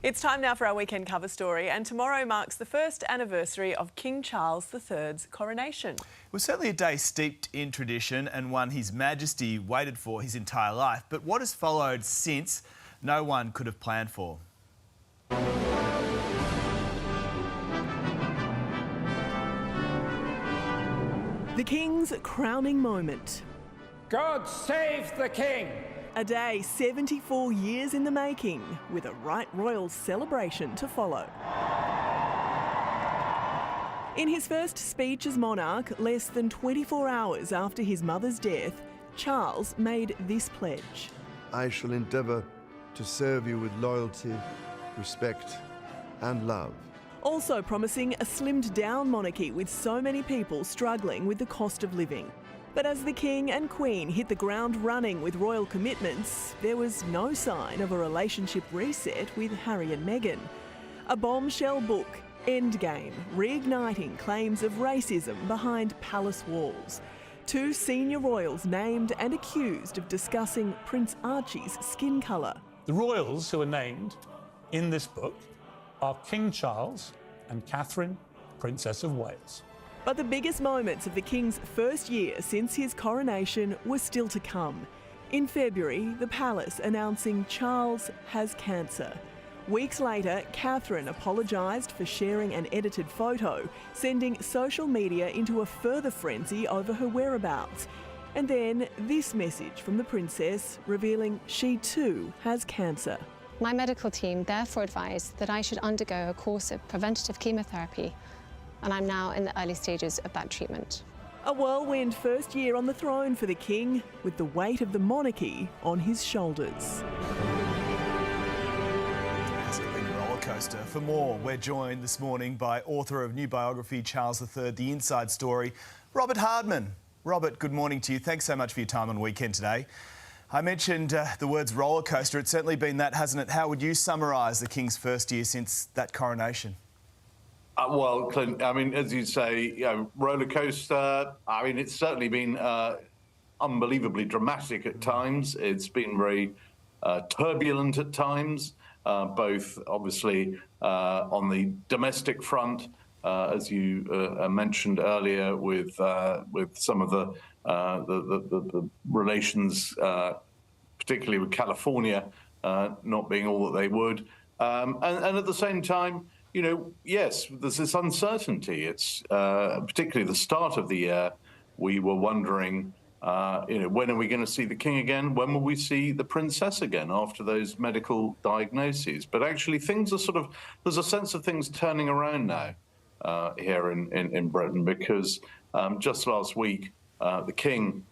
It's time now for our weekend cover story, and tomorrow marks the first anniversary of King Charles III's coronation. It was certainly a day steeped in tradition and one His Majesty waited for his entire life. But what has followed since, no one could have planned for. The King's crowning moment. God save the King! A day 74 years in the making, with a right royal celebration to follow. In his first speech as monarch, less than 24 hours after his mother's death, Charles made this pledge. I shall endeavour to serve you with loyalty, respect and love. Also promising a slimmed-down monarchy with so many people struggling with the cost of living. But as the King and Queen hit the ground running with royal commitments, there was no sign of a relationship reset with Harry and Meghan. A bombshell book, Endgame, reigniting claims of racism behind palace walls. Two senior royals named and accused of discussing Prince Archie's skin colour. The royals who are named in this book are King Charles and Catherine, Princess of Wales. But the biggest moments of the King's first year since his coronation were still to come. In February, the palace announcing Charles has cancer. Weeks later, Catherine apologised for sharing an edited photo, sending social media into a further frenzy over her whereabouts. And then this message from the princess revealing she too has cancer. My medical team therefore advised that I should undergo a course of preventative chemotherapy, and I'm now in the early stages of that treatment. A whirlwind first year on the throne for the King, with the weight of the monarchy on his shoulders. Has it been a rollercoaster? For more, we're joined this morning by author of new biography Charles III, The Inside Story, Robert Hardman. Robert, good morning to you. Thanks so much for your time on Weekend Today. I mentioned the words rollercoaster. It's certainly been that, hasn't it? How would you summarise the King's first year since that coronation? Well, Clint, I mean, as you say, roller coaster. I mean, it's certainly been unbelievably dramatic at times. It's been very turbulent at times, both obviously on the domestic front, as you mentioned earlier, with some of the relations, particularly with California, not being all that they would, and at the same time, you know, yes, there's this uncertainty. It's particularly the start of the year. We were wondering, when are we going to see the King again? When will we see the Princess again after those medical diagnoses? But actually, things are there's a sense of things turning around now here in Britain, because just last week, the King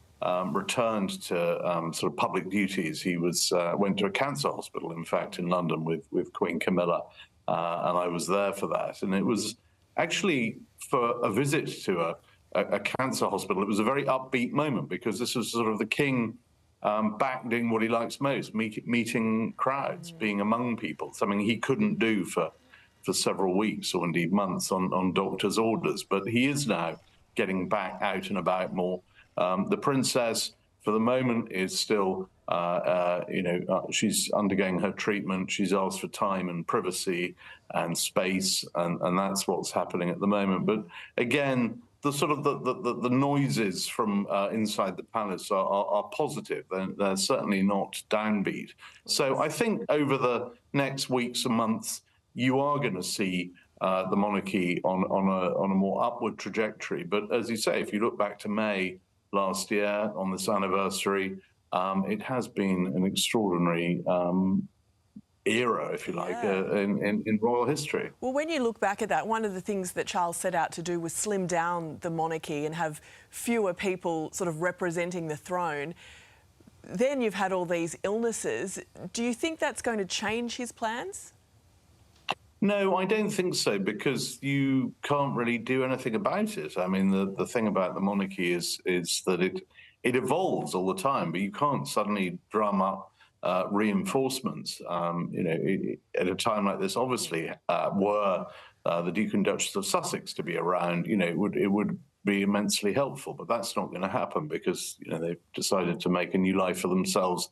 returned to public duties. He went to a cancer hospital, in fact, in London with Queen Camilla. And I was there for that. And it was actually for a visit to a cancer hospital. It was a very upbeat moment, because this was sort of the King back doing what he likes most, meeting crowds, being among people, something he couldn't do for several weeks or indeed months on doctor's orders. But he is now getting back out and about more. The Princess, for the moment, is still she's undergoing her treatment. She's asked for time and privacy and space, and that's what's happening at the moment. But again, the noises from inside the palace are positive. They're certainly not downbeat. So I think over the next weeks and months, you are going to see the monarchy on a more upward trajectory. But as you say, if you look back to May last year on this anniversary, it has been an extraordinary era, if you like, in royal history. Well, when you look back at that, one of the things that Charles set out to do was slim down the monarchy and have fewer people sort of representing the throne. Then you've had all these illnesses. Do you think that's going to change his plans? No, I don't think so, because you can't really do anything about it. I mean, the thing about the monarchy is that it evolves all the time, but you can't suddenly drum up reinforcements. At a time like this, obviously, were the Duke and Duchess of Sussex to be around, it would be immensely helpful. But that's not going to happen, because they've decided to make a new life for themselves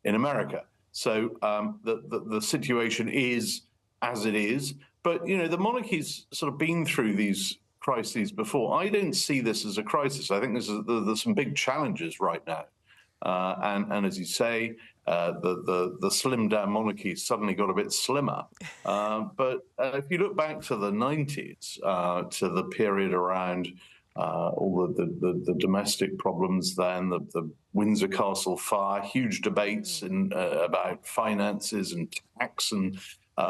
in America. So the situation is as it is. But, the monarchy's sort of been through these crises before. I don't see this as a crisis. I think there's some big challenges right now. And as you say, the slimmed down monarchy suddenly got a bit slimmer. But if you look back to the 90s, to the period around all the domestic problems then, the Windsor Castle fire, huge debates about finances and tax, and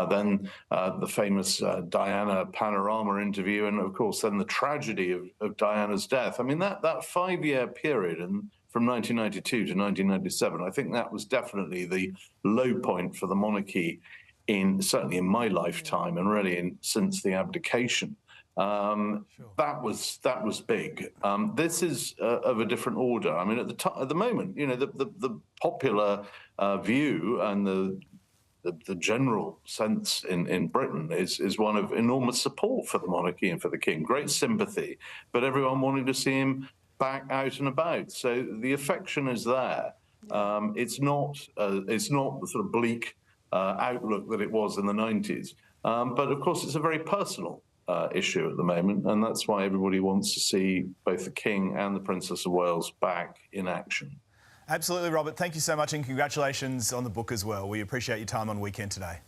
then the famous Diana Panorama interview, and of course then the tragedy of Diana's death. I mean, that 5-year period from 1992 to 1997, I think that was definitely the low point for the monarchy certainly in my lifetime, and really since the abdication. That was big. This is of a different order. I mean, at the moment, the popular view and the general sense in Britain is one of enormous support for the monarchy and for the king, great sympathy, but everyone wanting to see him back out and about. So the affection is there. It's not the sort of bleak outlook that it was in the 90s. But of course, it's a very personal issue at the moment, and that's why everybody wants to see both the King and the Princess of Wales back in action. Absolutely, Robert. Thank you so much, and congratulations on the book as well. We appreciate your time on Weekend Today.